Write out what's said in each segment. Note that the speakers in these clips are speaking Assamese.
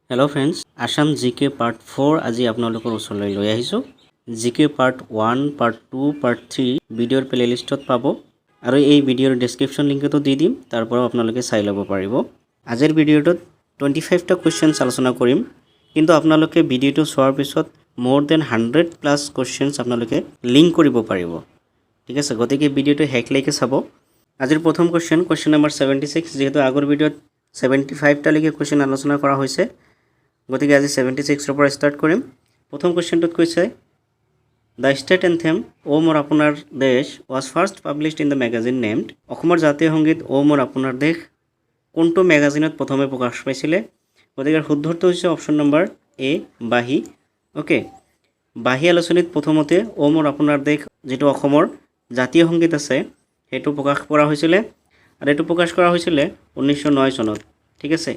Hello friends Assam GK part 4 আজি আপোনালোকৰ ওচৰলৈ লৈ আহিছো জিকে পাৰ্ট 1 পাৰ্ট 2 পাৰ্ট 3 ভিডিওৰ প্লেলিষ্টত পাব আৰু এই ভিডিওৰ ডেসক্ৰিপচন লিংকটো দি দিম তাৰ পৰা আপোনালোকে চাই ল'ব পাৰিব আজিৰ ভিডিওটোত 25 টা কোৱেশ্চনছ আলোচনা কৰিম কিন্তু আপোনালোকে ভিডিওটো চোৱাৰ পিছত more than 100 প্লাস কোৱেশ্চনছ আপোনালোকে লিংক কৰিব পাৰিব ঠিক আছে গতিকে ভিডিওটো হেকলৈকে চাব আজিৰ প্ৰথম কোৱেশ্চন নম্বৰ 76 যেহেতু আগৰ ভিডিওত 75 টা লৈকে কোৱেশ্চন আলোচনা কৰা হৈছে গতিকে আজি 76 ৰ পৰা স্টাৰ্ট কৰিম প্ৰথম কোৱেশ্চনটোত কৈছে The state anthem O Mor Apunar Desh was first published in the magazine named অসমৰ জাতীয় সংগীত O Mor Apunar Desh কোনটো ম্যাগাজিনত প্ৰথমে প্ৰকাশ পাইছিলে গতিকে শুদ্ধটো হৈছে অপচন নম্বৰ এ বাহি ওকে বাহি আলোচনীত প্ৰথমতে O Mor Apunar Desh যেটো অসমৰ জাতীয় সংগীত আছে হেতু প্ৰকাশ কৰা হৈছিল আৰু এটো প্ৰকাশ কৰা হৈছিল 1909 চনত ঠিক আছে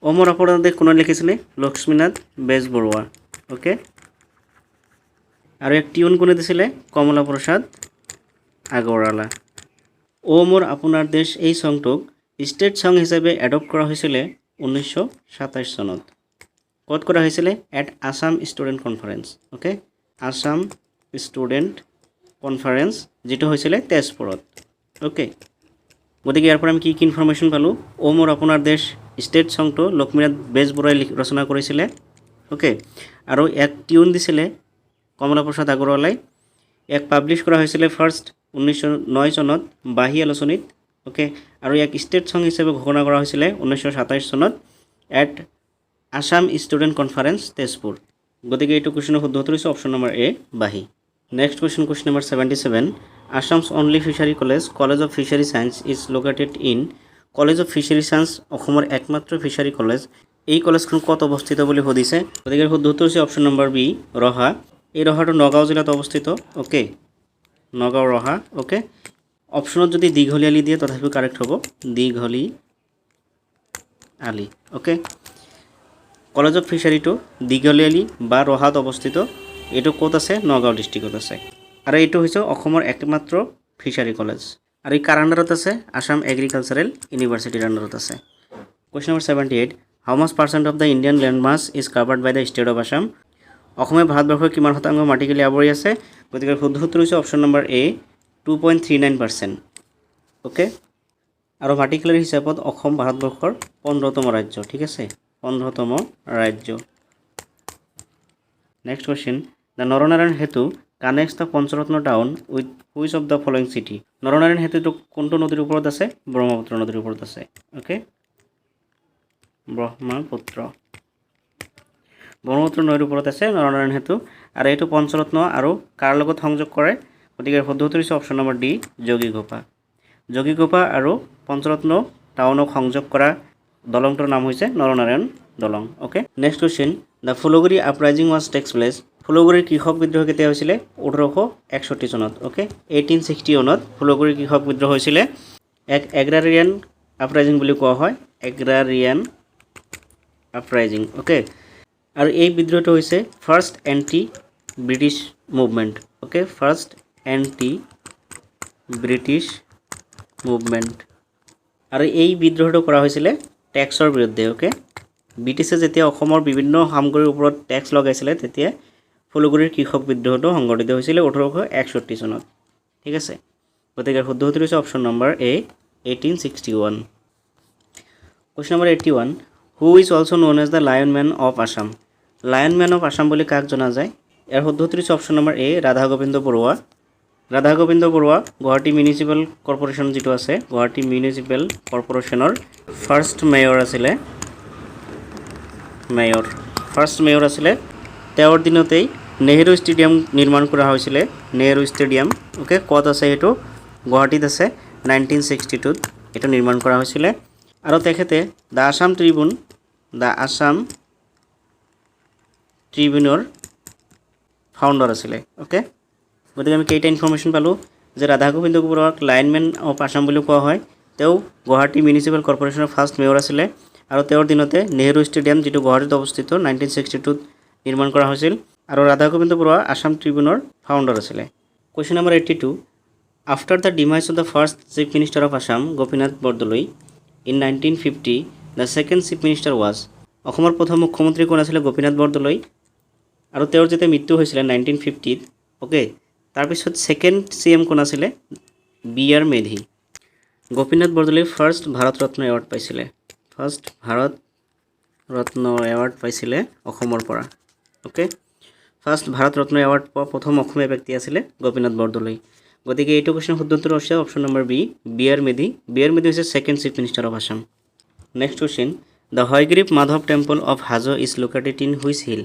O Mor Apunar Desh কোনে লিখিছিলে লক্ষ্মীনাথ বেজবৰুৱা ওকে আৰু এক টিউন কোনে দিছিলে কমলা প্ৰসাদ Agarwala O Mor Apunar Desh এই সংটোক স্টেট সং হিচাপে এডপ্ট কৰা হৈছিল 1927 চনত কত কৰা হৈছিল at Assam student conference okay Assam student conference যেটো হৈছিল তেজপুৰত ওকে গতিকে ইয়াৰ পৰা আমি কি ইনফৰমেশন পালো O Mor Apunar Desh state সংটো লক্ষ্মীনাথ বেজবৰুৱাই ৰচনা কৰিছিল ওকে আৰু এক টিউন দিছিলে কমলা প্ৰসাদ আগৰৱালাই এক পাবলিশ কৰা হৈছিল ফাৰ্স্ট 1909 চনত বাহি আলোচনীত ওকে আৰু এক স্টেট সং হিচাপে ঘোষণা কৰা হৈছিল 1927 চনত at Assam student conference Tezpur গতিকে এইটো কোৱেশ্চনৰ শুদ্ধটো হৈছে অপচন নম্বৰ এ বাহি next question number 77 Assam's only fishery college of fishery science is located in College of Fishery Science অসমৰ একমাত্ৰ ফিশাৰী কলেজ এই কলেজখন কত অৱস্থিত বুলি সুধিছে গতিকে শুদ্ধটো হৈছে অপচন নম্বৰ বি ৰহা এই ৰহাটো নগাঁও জিলাত অৱস্থিত ওকে নগাঁও ৰহা ওকে অপচনত যদি দীঘলীয়ালি দিয়ে তথাপিও কাৰেক্ট হ'ব দীঘলী আলি ওকে কলেজ অফ ফিশাৰীটো দীঘলীয়ালি বা ৰহাত অৱস্থিত এটো ক'ত আছে নগাঁও ডিস্ট্ৰিক্টত আছে আৰু এটো হৈছে অসমৰ একমাত্ৰ ফিশাৰী কলেজ আৰু এই কাৰ আন্ডাৰত আছে আসাম এগ্ৰিকালচাৰেল ইউনিভাৰ্চিটিৰ আন্ডাৰত আছে question number 78 How much percent of the Indian land mass is covered by the state of Assam অসমে ভাৰতবৰ্ষৰ কিমান শতাংশ মাটিকালি আৱৰি আছে গতিকে শুদ্ধটো হৈছে অপচন নম্বৰ এ 2.39% ওকে আৰু মাটিকালিৰ হিচাপত অসম ভাৰতবৰ্ষৰ 15তম ৰাজ্য ঠিক আছে 15তম ৰাজ্য নেক্সট কোৱেশ্চন The নৰনাৰায়ণ হেতু connects the Pancharatna town with which of the following city Naranarayan হেতুটো কোনটো নদীৰ ওপৰত আছে ব্ৰহ্মপুত্ৰ নদীৰ ওপৰত আছে ওকে ব্ৰহ্মপুত্ৰ নদীৰ ওপৰত আছে নৰনাৰায়ণ হেতু আৰু এটো পঞ্চৰত্ন আৰু কাৰ লগত সংযোগ কৰে গতিকে শুদ্ধটো হৈছে অপচন নম্বৰ ডি যোগীঘোপা আৰু পঞ্চৰত্ন টাউনক সংযোগ কৰা দলংটোৰ নাম হৈছে নৰনাৰায়ণ দলং okay next question The Phuloguri uprising was takes place ফুলগুৰিৰ কৃষক বিদ্ৰোহ কেতিয়া হৈছিল 1861 চনত ওকে 1861 ত ফুলগুৰিৰ কৃষক বিদ্ৰোহ হৈছিল এক এগ্ৰাৰিয়ান আপৰাইজিং বুলি কোৱা হয় এগ্ৰাৰিয়ান আপৰাইজিং ওকে আৰু এই বিদ্ৰোহটো হৈছে first anti British movement okay first anti British movement আৰু এই বিদ্ৰোহটো কৰা হৈছিল ট্যাক্সৰ বিৰুদ্ধে ওকে ব্ৰিটিছে যেতিয়া অসমৰ বিভিন্ন সামগ্ৰীৰ ওপৰত ট্যাক্স লগাইছিল তেতিয়া ফুলগুৰিৰ কৃষক বিদ্ৰোহটো সংগঠিত হৈছিল 1861 চনত ঠিক আছে গতিকে শুদ্ধটো হৈছে option number A 1861 question number 81 Who is also known as the Lion Man of Assam Lion Man of Assam বুলি কাক জনা যায় ইয়াৰ শুদ্ধটো হৈছে অপচন নম্বৰ এ ৰাধা গোবিন্দ বৰুৱা গুৱাহাটী মিউনিচিপাল কৰ্পোৰেচন যেটো আছে গুৱাহাটী মিউনিচিপাল কৰ্পোৰেচনৰ ফাৰ্স্ট মেয়ৰ আছিলে তেওঁৰ দিনতেই নেহেৰু ষ্টেডিয়াম নিৰ্মাণ কৰা হৈছিল নেহেৰু ষ্টেডিয়াম ওকে কত আছে এটো গুৱাহাটীত আছে 1962 ত এটো নিৰ্মাণ কৰা হৈছিল আৰু তেখেতে দা আসাম ট্ৰিবিউনৰ ফাউণ্ডাৰ আছিল ওকে গতিকে আমি কেইটা ইনফৰমেশন পালো যে ৰাধা গোবিন্দ বৰুৱাক লাইনম্যান অফ আসাম বুলি কোৱা হয় তেওঁ গুৱাহাটী মিউনিচিপাল কৰ্পোৰেচনৰ ফাৰ্স্ট মেয়ৰ আছিল আৰু তেওঁৰ দিনতে নেহেৰু ষ্টেডিয়াম যেটো গুৱাহাটীত অৱস্থিত 1962 ত নিৰ্মাণ কৰা হৈছিল আৰু ৰাধা গোবিন্দ বৰুৱা আসাম ট্ৰিবিউনৰ ফাউণ্ডাৰ আছিল question number 82 After the demise of the first chief minister of Assam Gopinath Bordoloi in 1950 the second chief minister was অসমৰ প্ৰথম মুখ্যমন্ত্ৰী কোন আছিল গোপীনাথ বৰদলৈ আৰু তেওঁৰ যেতিয়া মৃত্যু হৈছিল 1950 ওকে তাৰপিছত সেকেন্ড সিএম কোন আছিল BR. Medhi Gopinath Bordoloi first Bharat Ratna award পাইছিল ফাৰ্স্ট ভাৰত ৰত্ন এৱাৰ্ড পাইছিল অসমৰ পৰা okay first Bharat Ratna award পোৱা প্ৰথম অসমীয়া ব্যক্তি আছিল গোপীনাথ বৰদলৈ গতিকে এইটো কোৱেশ্চন শুদ্ধ উত্তৰ হৈছে option number B B R. Medhi B R. Medhi হৈছে second chief minister of Assam next question the Hayagriva Madhav temple of Hajo is located in which hill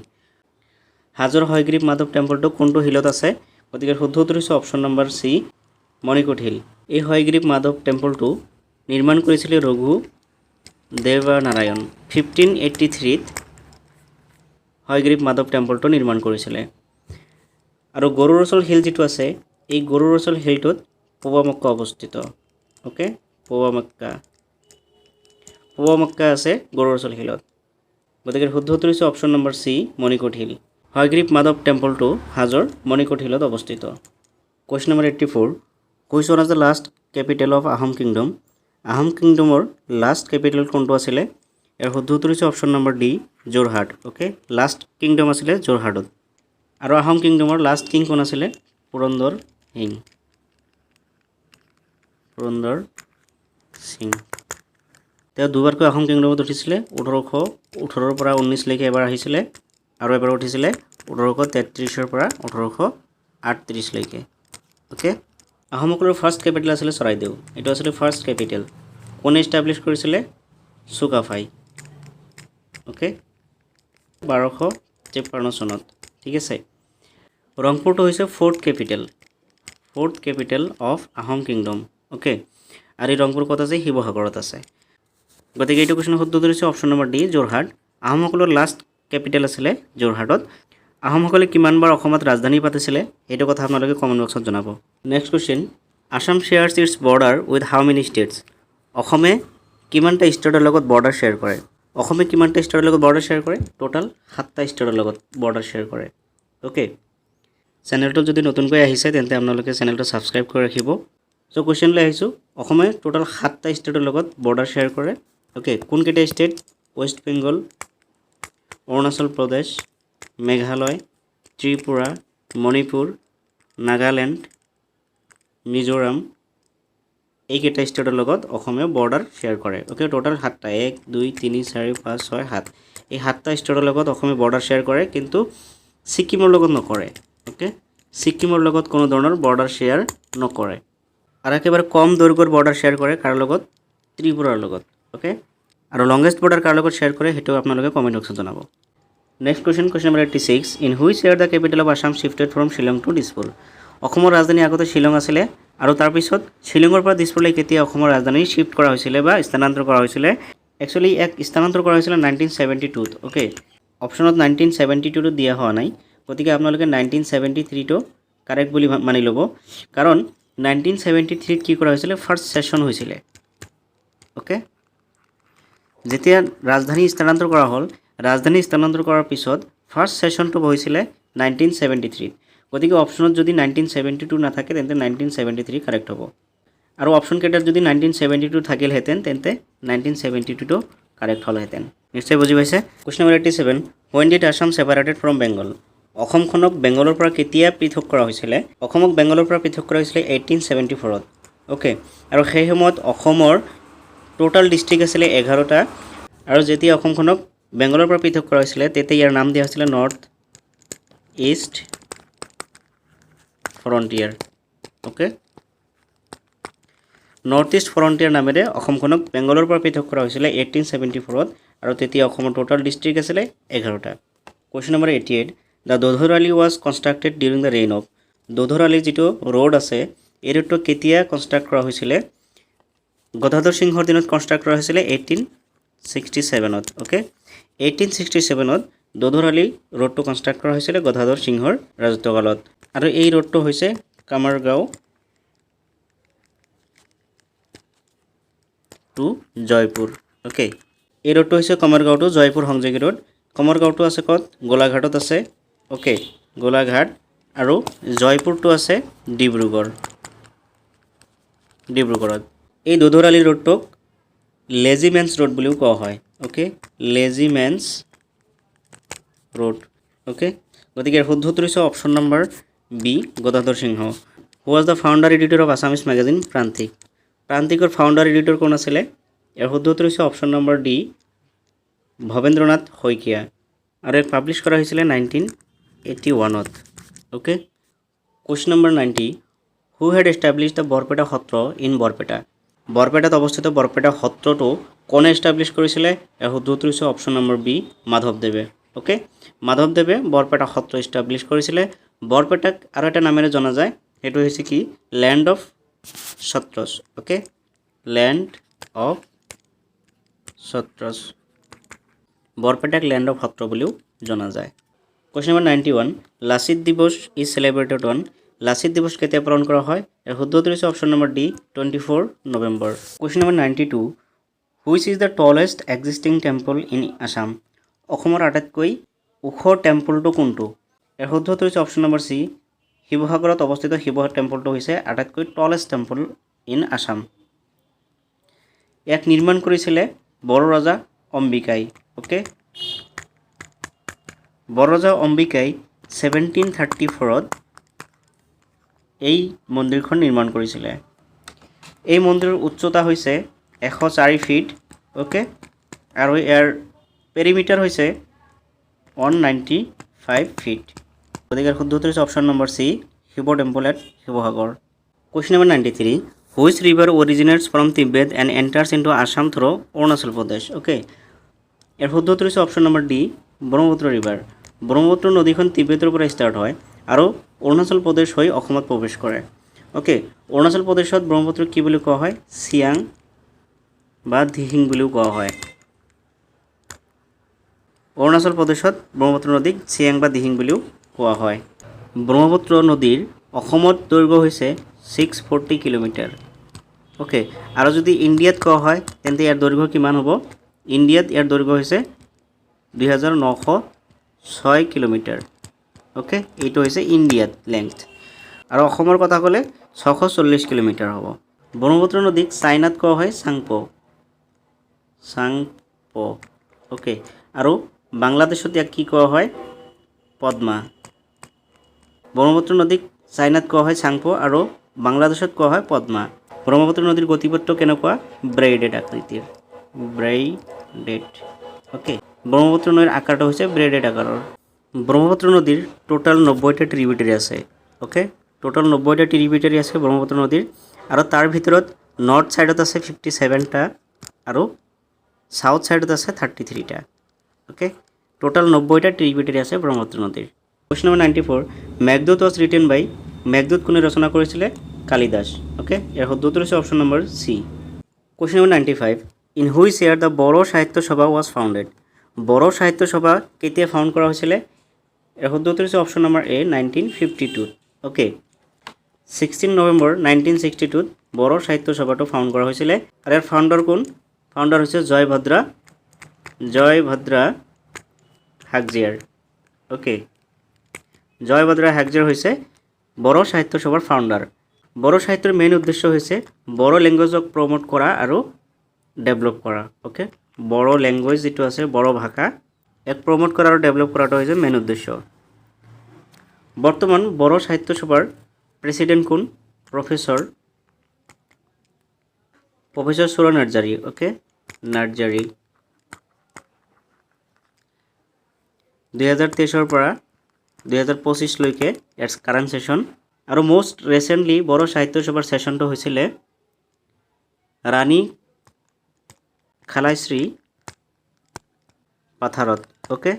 হাজোৰ হয়গ্ৰীৱ মাধৱ টেম্পলটো কোনটো হিলত আছে গতিকে শুদ্ধ উত্তৰ হৈছে option number C Manikot hill এই হয়গ্ৰীৱ মাধৱ টেম্পলটো নিৰ্মাণ কৰিছিল ৰঘু দেৱনাৰায়ণ 1583 হয়গ্ৰীৱ মাধৱ টেম্পলটো নিৰ্মাণ কৰিছিলে আৰু গৰুড়চল হিল যেটো আছে এই গৰুড়চল হিলটোত পূবমক্কা অৱস্থিত ওকে পূবমক্কা আছে গৰুড়চল হিলত গতিকে শুদ্ধ উত্তৰ হৈছে option number C Manikot hill Hayagriva Madhav টেম্পলটো হাজোৰ মণিকোট হিলত অৱস্থিত question number 84 which one is the last capital of Ahom kingdom Ahom কিংডমৰ লাষ্ট কেপিটেল কোনটো আছিল ইয়াৰ শুদ্ধ উত্তৰ হৈছে option number D Jorhat okay last kingdom আছিল যোৰহাটত আৰু আহোম কিংডমৰ লাষ্ট কিং কোন আছিল পুৰন্দৰ সিং তেওঁ দুবাৰকৈ আহোম কিংডমত উঠিছিলে 1818 পৰা 19 লৈকে এবাৰ আহিছিলে আৰু এবাৰ উঠিছিলে 1833 পৰা 1838 লৈকে ওকে আহোমসকলৰ ফাৰ্স্ট কেপিটেল আছিল চৰাইদেউ এটো আছিল ফাৰ্স্ট কেপিটেল কোনে এষ্টাব্লিশ কৰিছিলে চুকাফাই ওকে 1253 চনত ঠিক আছে ৰংপুৰটো হৈছে fourth capital of Ahom kingdom okay আৰু এই ৰংপুৰ কত আছে শিৱসাগৰত আছে গতিকে এইটো কোৱেশ্চন শুদ্ধ উত্তৰ হৈছে অপচন নম্বৰ ডি যোৰহাট আহোমসকলৰ লাষ্ট কেপিটেল আছিল যোৰহাটত আহোমসকলে কিমানবাৰ অসমত ৰাজধানী পাতিছিলে এইটো কথা আপোনালোকে কমেন্ট বক্সত জনাব next question Assam shares its border with how many states অসমে কিমানটা ষ্টেটৰ লগত বৰ্ডাৰ শেয়াৰ কৰে অসমে কিমানটা ষ্টেটৰ লগত বৰ্ডাৰ শেয়াৰ কৰে টোটাল 7টা ষ্টেটৰ লগত বৰ্ডাৰ শেয়াৰ কৰে ওকে চেনেলটো যদি নতুনকৈ আহিছে তেন্তে আপোনালোকে চেনেলটো সাবস্ক্ৰাইব কৰি ৰাখিব সো কোৱেশ্চন লৈ আহিছো অসমে টোটাল 7টা ষ্টেটৰ লগত বৰ্ডাৰ শেয়াৰ কৰে ওকে কোন কেইটা ষ্টেট ওয়েস্ট বেংগল অৰুণাচল প্ৰদেশ মেঘালয় ত্ৰিপুৰা মণিপুৰ নাগালেণ্ড মিজোৰাম এইকেইটা ষ্টেটৰ লগত অসমে বৰ্ডাৰ শেয়াৰ কৰে ওকে টোটাল 7টা 1 2 3 4 5 6 7 এই 7টা ষ্টেটৰ লগত অসমে বৰ্ডাৰ শেয়াৰ কৰে কিন্তু সিকিমৰ লগত নকৰে ওকে সিকিমৰ লগত কোনো ধৰণৰ বৰ্ডাৰ শেয়াৰ নকৰে আৰু একেবাৰে কম দৈৰ্ঘ্যৰ বৰ্ডাৰ শেয়াৰ কৰে কাৰ লগত ত্ৰিপুৰাৰ লগত ওকে আৰু লংগেষ্ট বৰ্ডাৰ কাৰ লগত শেয়াৰ কৰে হেতু আপোনালোকে কমেন্ট বক্সত জনাব next question number 86 in which year the capital of Assam shifted from Shillong to Dispur অসমৰ ৰাজধানী আগতে শিলং আছিল আৰু তাৰ পিছত শিলঙৰ পৰা দিছপুৰলৈ কেতিয়া অসমৰ ৰাজধানী শিফট কৰা হৈছিল বা স্থানান্তৰ কৰা হৈছিল একচুয়ালি এক স্থানান্তৰ কৰা হৈছিল 1972 ত ওকে অপচনত 1972 টো দিয়া হোৱা নাই গতিকে আপোনালোকে 1973 টো কাৰেক্ট বুলি মানি লব কাৰণ 1973 ত কি কৰা হৈছিল ফাৰ্স্ট সেশন হৈছিল ওকে যেতিয়া ৰাজধানী স্থানান্তৰ কৰা হ'ল ৰাজধানী স্থানান্তৰ কৰাৰ পিছত ফাৰ্স্ট সেশনটো হৈছিল 1973 গতিকে অপচনত যদি 1972 নাথাকে তেন্তে 1973 কাৰেক্ট হ'ব আৰু অপচন কেইটাত যদি 1972 থাকিল হেতেন তেন্তে 1972 টো কাৰেক্ট হ'ল হেতেন নিশ্চয় বুজি পাইছে question number 87 when did Assam separated from Bengal অসমখনক বেংগলৰ পৰা কেতিয়া পৃথক কৰা হৈছিল অসমক বেংগলৰ পৰা পৃথক কৰা হৈছিল 1874 ত ওকে আৰু সেই সময়ত অসমৰ টোটাল ডিস্ট্ৰিক্ট আছিল 11টা আৰু যেতিয়া অসমখনক বেংগলৰ পৰা পৃথক কৰা হৈছিল তেতিয়া ইয়াৰ নাম দিয়া হৈছিল north east frontier okay north east frontier নামেৰে অসমখনক বেংগলৰ পৰা পৃথক কৰা হৈছিল 1874 ত আৰু তেতিয়া অসমৰ টোটাল ডিস্ট্ৰিক্ট আছিল 11টা question number 88 the Dodhorali was constructed during the reign of Dodhorali যেটো ৰোড আছে এই ৰোডটো কেতিয়া কনস্ট্ৰাক্ট কৰা হৈছিল গদাধৰ সিংহৰ দিনত কনস্ট্ৰাক্ট কৰা হৈছিল 1867 ত ওকে 1867 ত দোধৰালি ৰোডটো কনস্ট্ৰাক্ট কৰা হৈছিল গদাধৰ সিংহৰ ৰাজত্বকালত আৰু এই ৰোডটো হৈছে কামাৰগাঁও টু জয়পুৰ ওকে এই ৰোডটো হৈছে কামাৰগাঁও টু জয়পুৰ সংযোগী ৰোড কামাৰগাঁওটো আছে কত গোলাঘাটত আছে ওকে গোলাঘাট আৰু জয়পুৰটো আছে ডিব্ৰুগড়ত এই দোধৰালি ৰোডটোক লেজিমেন্স ৰোড বুলিও কোৱা হয় okay lazy men's road okay গতিকে শুদ্ধ উত্তৰ হৈছে option number B Gadadhar Singha who was the founder editor of Assamese magazine Prantik প্ৰান্তিকৰ ফাউণ্ডাৰ এডিটৰ কোন আছিলে ইয়াৰ শুদ্ধ উত্তৰ হৈছে option number D Bhabendranath Saikia আৰু এক পাব্লিছ কৰা হৈছিলে 1981ত okay question number 90 who had establish the Barpeta Satra in Barpeta বৰপেটাত অৱস্থিত বৰপেটা সত্ৰটো কোনে এষ্টাব্লিছ কৰিছিলে ইয়াৰ শুদ্ধ উত্তৰ হৈছে অপশ্যন নম্বৰ বি মাধৱদেৱে ওকে মাধৱদেৱে বৰপেটা সত্ৰ এষ্টাব্লিছ কৰিছিলে বৰপেটাক আৰু এটা নামেৰে জনা যায় সেইটো হৈছে কি land of Satras okay land of Satras বৰপেটাক ল্যান্ড অফ সত্ৰ বুলিও জনা যায় কুৱেশ্যন নম্বৰ 91 লাচিত দিৱস ইজ সেলিব্ৰেটেড অন লাচিত দিৱস কেতিয়া পালন কৰা হয় ইয়াৰ শুদ্ধ উত্তৰ হৈছে option number D 24 November question number 92 which is the টলেষ্ট existing temple in Assam অসমৰ আটাইতকৈ ওখ টেম্পলটো কোনটো ইয়াৰ শুদ্ধ উত্তৰ হৈছে অপশ্যন নম্বৰ চি শিৱসাগৰত অৱস্থিত শিৱ টেম্পলটো হৈছে আটাইতকৈ টলেষ্ট টেম্পল ইন আছাম ইয়াক নিৰ্মাণ কৰিছিলে বড়ো ৰজা অম্বিকাই ওকে বড়ো ৰজা অম্বিকাই 1734ত এই মন্দিৰখন নিৰ্মাণ কৰিছিলে এই মন্দিৰৰ উচ্চতা হৈছে 104 ফিট ওকে আৰু ইয়াৰ পেৰিমিটাৰ হৈছে 195 ফিট গতিকে শুদ্ধ উত্তৰ হৈছে option number C Shiva temple at Sivasagar question number 93 which river originates from Tibet and enters into Assam through Arunachal Pradesh okay ইয়াৰ শুদ্ধ উত্তৰ হৈছে option number D Brahmaputra river Brahmaputra নদীখন তিব্বেতৰ পৰা ষ্টাৰ্ট হয় আৰু অৰুণাচল প্ৰদেশ হৈ অসমত প্ৰৱেশ কৰে ওকে অৰুণাচল প্ৰদেশত ব্ৰহ্মপুত্ৰ কি বুলি কোৱা হয় চিয়াং বা দিহিং বুলিও কোৱা হয় অৰুণাচল প্ৰদেশত ব্ৰহ্মপুত্ৰ নদীক চিয়াং বা দিহিং বুলিও কোৱা হয় ব্ৰহ্মপুত্ৰ নদীৰ অসমত দৈৰ্ঘ্য হৈছে 640 কিলোমিটাৰ ওকে আৰু যদি ইণ্ডিয়াত কোৱা হয় তেন্তে ইয়াৰ দৈৰ্ঘ্য কিমান হ'ব ইণ্ডিয়াত ইয়াৰ দৈৰ্ঘ্য হৈছে 2906 কিলোমিটাৰ ওকে এইটো হৈছে ইণ্ডিয়াত লেংথ আৰু অসমৰ কথা ক'লে 640 কিলোমিটাৰ হ'ব ব্ৰহ্মপুত্ৰ নদীক চাইনাত কোৱা হয় চাংপো ওকে আৰু বাংলাদেশত ইয়াক কি কোৱা হয় পদ্মা ব্ৰহ্মপুত্ৰ নদীক চাইনাত কোৱা হয় চাংপো আৰু বাংলাদেশত কোৱা হয় পদ্মা ব্ৰহ্মপুত্ৰ নদীৰ গতিপথটো কেনেকুৱা ব্ৰেইডেড আকৃতিৰ ব্ৰেইডেড ওকে ব্ৰহ্মপুত্ৰ নদীৰ আকাৰটো হৈছে ব্ৰেইডেড আকাৰৰ ব্ৰহ্মপুত্ৰ নদীৰ টোটাল 90টা ট্ৰিবিউটাৰি আছে ওকে টোটাল 90টা ট্ৰিবিউটাৰি আছে ব্ৰহ্মপুত্ৰ নদীৰ আৰু তাৰ ভিতৰত নৰ্থ সাইডত আছে 57টা আৰু সাউথ সাইডত আছে 33টা ওকে টোটাল 90টা ট্ৰিবিউটাৰি আছে ব্ৰহ্মপুত্ৰ নদীৰ question number 94 Meghdoot was written by Meghdoot কোনে ৰচনা কৰিছিলে কালিদাস ওকে ইয়াৰ শুদ্ধ উত্তৰ হৈছে option number C question number 95 in which year the Bodo Sahitya Sabha was founded Bodo Sahitya সভা কেতিয়া ফাউণ্ড কৰা হৈছিলে ইয়াৰ শুদ্ধ উত্তৰ হৈছে অপশ্যন নম্বৰ এ 1952 ওকে 16 নৱেম্বৰ 1962 বড়ো সাহিত্য সভাটো ফাউণ্ড কৰা হৈছিলে আৰু ইয়াৰ ফাউণ্ডাৰ কোন ফাউণ্ডাৰ হৈছে জয়ভদ্ৰা হাগজিয়াৰ ওকে জয়ভদ্ৰা হাগজিয়াৰ হৈছে বড়ো সাহিত্য সভাৰ ফাউণ্ডাৰ বড়ো সাহিত্যৰ মেইন উদ্দেশ্য হৈছে বড়ো লেংগুৱেজক প্ৰমোট কৰা আৰু ডেভেলপ কৰা ওকে বড়ো লেংগুৱেজ যেটো আছে বড়ো ভাষা এক প্ৰমোট কৰা আৰু ডেভেলপ কৰাটো হৈছে মেইন উদ্দেশ্য বৰ্তমান বড়ো সাহিত্য সভাৰ প্ৰেসিডেন্ট কোন প্ৰফেসৰ সুৰা নাৰ্জাৰী ওকে নাৰ্জাৰী 2023 পৰা 2025 লৈকে ইয়াৰ কাৰেন্ট সেশন আৰু মোস্ট ৰিসেন্টলি বড়ো সাহিত্য সভাৰ সেশনটো হৈছিল ৰাণী খালাইশ্ৰী পাথাৰত ওকে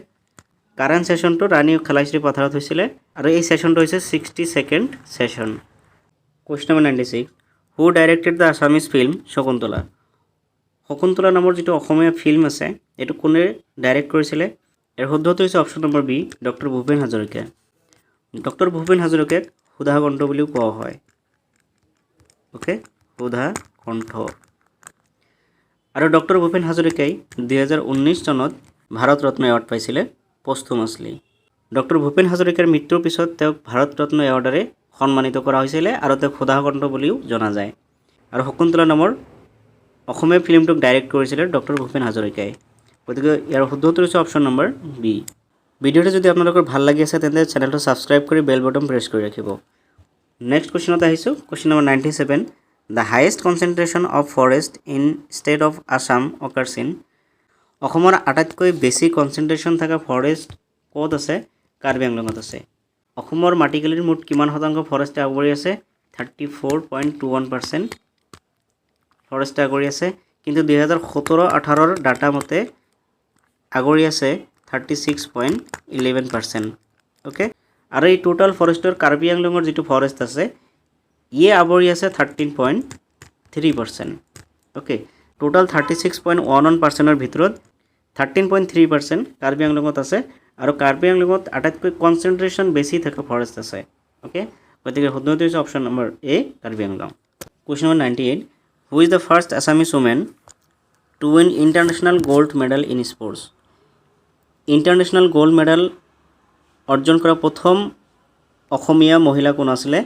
কাৰেন্ট সেশনটো ৰাণী খালাইশ্ৰী পাথাৰত হৈছিল আৰু এই সেশনটো হৈছে 62nd session question number 96 who directed the Assamese film Shakuntala নামৰ যেটো অসমীয়া ফিল্ম আছে এটো কোনে ডাইৰেক্ট কৰিছিল এৰ শুদ্ধ উত্তৰ হৈছে option number B doctor Bhupen Hazarika doctor Bhupen হাজৰিকাক সুধা কণ্ঠ বুলিও কোৱা হয় ওকে সুধা কণ্ঠ আৰু ডক্টৰ ভূপেন হাজৰিকাই 2019 চনত ভাৰত ৰত্ন এৱাৰ্ড পাইছিল পোষ্টহুমাছলি ডক্টৰ ভূপেন হাজৰিকাৰ মৃত্যুৰ পিছত তেওঁক ভাৰত ৰত্ন এৱাৰ্ডৰে সন্মানিত কৰা হৈছিল আৰু তেওঁক সুধা কণ্ঠ বুলিও জনা যায় আৰু শকুন্তলা নামৰ অসমীয়া ফিল্মটোক ডাইৰেক্ট কৰিছিল ডক্টৰ ভূপেন হাজৰিকাই গতিকে ইয়াৰ শুদ্ধ উত্তৰ হৈছে অপশ্যন নম্বৰ বি। ভিডিঅ'টো যদি আপোনালোকৰ ভাল লাগি আছে তেন্তে চেনেলটো ছাবস্ক্ৰাইব কৰি বেল বটন প্ৰেছ কৰি ৰাখিব। নেক্সট কুৱেশ্যনত আহিছোঁ, question number 97। The highest concentration of forest in state of Assam occurs in. অসমৰ আটাইতকৈ বেছি কনচেনট্ৰেশ্যন থকা ফৰেষ্ট ক'ত আছে? কাৰ্বি আংলঙত আছে। অসমৰ মাটিকালিৰ মুঠ কিমান শতাংশ ফৰেষ্টে আগুৰি আছে? 34.21% ফৰেষ্টে আগুৰি আছে। কিন্তু 2017-18 ডাটা মতে আগুৰি আছে 36.11%। অ'কে, আৰু এই টোটাল ফৰেষ্টৰ কাৰ্বি আংলঙৰ যিটো ফৰেষ্ট আছে ইয়ে আৱৰি আছে 13.3%। অ'কে, টোটাল 36.11%ৰ ভিতৰত 13.3% কাৰ্বি আংলঙত আছে, আৰু কাৰ্বি আংলঙত আটাইতকৈ কনচেনট্ৰেশ্যন বেছি থকা ফৰেষ্ট আছে। অ'কে, গতিকে শুদ্ধ উত্তৰ হৈছে option number A, Karbi Anglong. Question number 98। Who is the first Assamese women to win international gold medal in sports? International gold medal অৰ্জন কৰা প্ৰথম অসমীয়া মহিলা কোন আছিলে?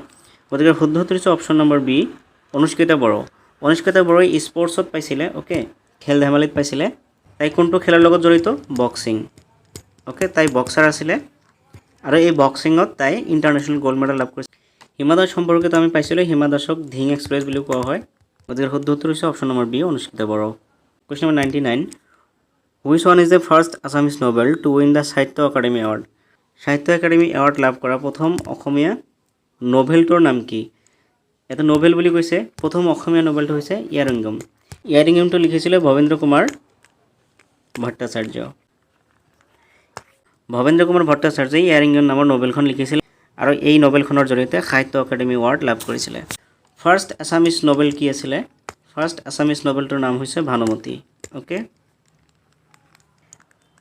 গতিকে শুদ্ধ উত্তৰ হৈছে অপশ্যন নম্বৰ বি, অনুষ্কিতা বড়ো। অনুষ্কিতা বড়োই স্পৰ্টছত পাইছিলে। অ'কে, খেল ধেমালিত পাইছিলে। তাই কোনটো খেলৰ লগত জড়িত? বক্সিং। অ'কে, তাই বক্সাৰ আছিলে, আৰু এই বক্সিঙত তাই ইণ্টাৰনেশ্যনেল গ'ল্ড মেডেল লাভ কৰিছিল। হিমা দাস সম্পৰ্কিত আমি পাইছিলোঁ, হিমা দাসক ধিং এক্সপ্ৰেছ বুলিও কোৱা হয়। গতিকে শুদ্ধ উত্তৰ হৈছে অপশ্যন নম্বৰ বি, অনুষ্কিতা বড়ো। Question number 99। Which one is the first Assamese novel to win the Sahitya Akademi award? Sahitya Akademi award লাভ কৰা প্ৰথম অসমীয়া নভেলটোৰ নাম কি? এটা নভেল বুলি কৈছে, প্ৰথম অসমীয়া নভেলটো হৈছে ইয়াৰিংগম। ইয়াৰিংগমটো লিখিছিলে ভৱেন্দ্ৰ কুমাৰ ভট্টাচাৰ্য। ভৱেন্দ্ৰ কুমাৰ ভট্টাচাৰ্যই ইয়াৰিংগম নামৰ নভেলখন লিখিছিল, আৰু এই নভেলখনৰ জৰিয়তে সাহিত্য একাডেমী এৱাৰ্ড লাভ কৰিছিলে। ফাৰ্ষ্ট আছামিজ নভেল কি আছিলে? ফাৰ্ষ্ট আছামিজ নভেলটোৰ নাম হৈছে ভানুমতী। অ'কে,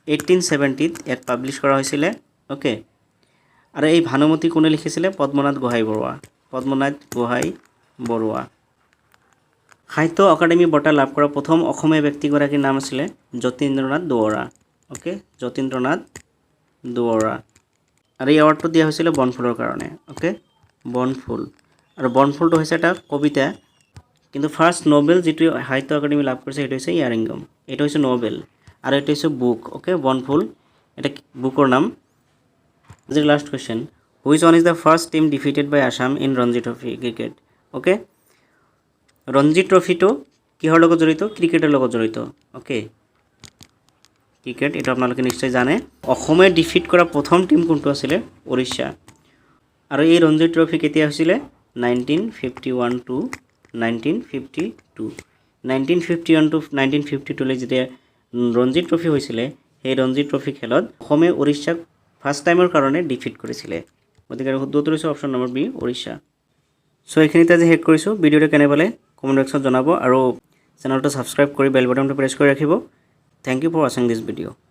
1870ত ইয়াক পাব্লিছ কৰা হৈছিলে। অ'কে, আৰু এই ভানুমতী কোনে লিখিছিলে? পদ্মনাথ গোহাঁই বৰুৱা। পদ্মনাথ গোহাঁই বৰুৱা। সাহিত্য একাডেমী বঁটা লাভ কৰা প্ৰথম অসমীয়া ব্যক্তিগৰাকীৰ নাম আছিলে যতীন্দ্ৰনাথ দুৱৰা। অ'কে, যতীন্দ্ৰনাথ দুৱৰা। আৰু এই এৱাৰ্ডটো দিয়া হৈছিলে বনফুলৰ কাৰণে। অ'কে, বনফুল। আৰু বনফুলটো হৈছে এটা কবিতা, কিন্তু ফাৰ্ষ্ট নভেল যিটো সাহিত্য একাডেমী লাভ কৰিছে সেইটো হৈছে ইয়াৰিংগম। এইটো হৈছে নভেল, আৰু এইটো হৈছে বুক। অ'কে, বনফুল এটা বুকৰ নাম। আজিৰ last question, which one is the first team defeated by Assam in Ranji trophy cricket? Okay, Ranji ট্ৰফিটো কিহৰ লগত জড়িত? ক্ৰিকেটৰ লগত জড়িত। অ'কে, ক্ৰিকেট, এইটো আপোনালোকে নিশ্চয় জানে। অসমে ডিফিট কৰা প্ৰথম টিম কোনটো আছিলে? উৰিষ্যা। আৰু এই ৰঞ্জি ট্ৰফি কেতিয়া হৈছিলে? 1951 to 1952। 1951 to 1952 যেতিয়া ৰঞ্জি ট্ৰফি হৈছিলে, সেই ৰঞ্জি ট্ৰফি খেলত অসমে উৰিষ্যাক ফাৰ্ষ্ট টাইমৰ কাৰণে ডিফিট কৰিছিলে। গতিকে শুদ্ধ উত্তৰ হৈছে অপশ্যন নম্বৰ বি, উৰিষ্যা। চ' এইখিনিতে আজি শেষ কৰিছোঁ। ভিডিঅ'টো কেনে পালে কমেণ্ট বক্সত জনাব, আৰু চেনেলটো ছাবস্ক্ৰাইব কৰি বেল বটনটো প্ৰেছ কৰি ৰাখিব। থেংক ইউ ফৰ ৱাচিং দিছ ভিডিঅ'।